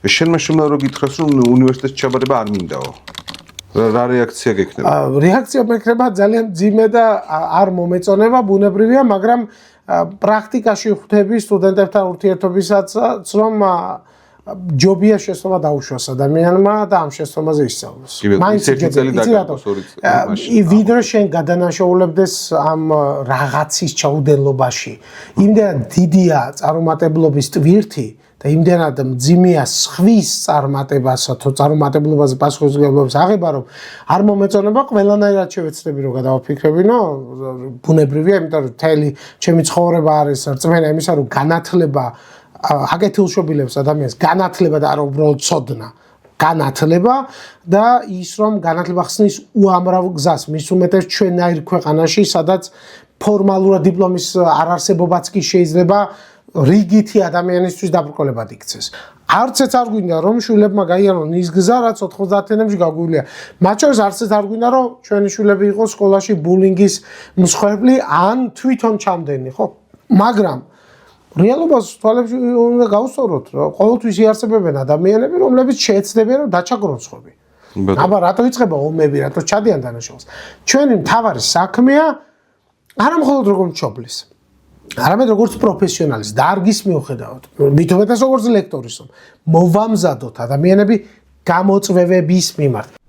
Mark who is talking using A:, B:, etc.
A: შენმა შემიძლია რომ გითხრას რომ უნივერსიტეტში ჩაბარება არ მინდაო. რა რეაქცია გექნება?
B: რეაქცია მექნება ძალიან ძიმე და არ მომეწონება, ბუნებრივია, მაგრამ პრაქტიკაში ხვდები სტუდენტებთან ურთიერთობისაცაც, რომ ჯობია შესწავლა დაუშვას ადამიანმა და ამ შესწავლაზე ისწავლოს.
A: მაინც ერთი წელი დაგაგოს, ორი წელი.
B: ვიდრე შენ გადანაშაულებდეს ამ რაღაცის ჩაუდენლობაში. იმდენად დიდია წარუმატებლობის ტვირთი და იმდენად მძიმეა სხვის წარმატებასა თუ წარუმატებლობაზე პასუხისმგებლობის აღება, რომ არ მომეწონება ყველანაირად შევეცდები რომ გადავაფიქრებინო, ბუნებრივია, იმიტომ რომ მთელი ჩემი ცხოვრება არის რწმენა იმისა, რომ განათლება აკეთილშობილებს ადამიანს განათლება და არა უბრალოდ ცოდნა განათლება და ის რომ განათლება ხსნის უამრავ გზას მის უმეტეს ჩვენაირ ქვეყანაში სადაც ფორმალურად დიპლომის არარსებობაც კი შეიძლება რიგითი ადამიანისთვის დაბრკოლებად იქცეს არცეც არ გვინდა რომ შვილებმა გაიარონ ის გზა რაც 90-იანებში გაგვივლია მათ შორის არცეც არ გვინდა რომ ჩვენი შვილები იყოს სკოლაში ბულინგის მსხვერპლი ან თვითონ ჩამდენი ხო მაგრამ რეალობას თვალებში უნდა გავუსწოროთ, რომ ყოველთვის იარსებებენ ადამიანები, რომლებიც შეეცდებიან რომ დაჩაგრონ სხვები. აბა რატო იწყება ომები, რატო ჩადიან დანაშაულს? ჩვენი მთავარი საქმეა არა მხოლოდ როგორც მშობლის, არამედ როგორც პროფესიონალის, დარგის მიუხედავად, მით უმეტეს როგორც ლექტორის, მოვამზადოთ ადამიანები გამოწვევების მიმართ.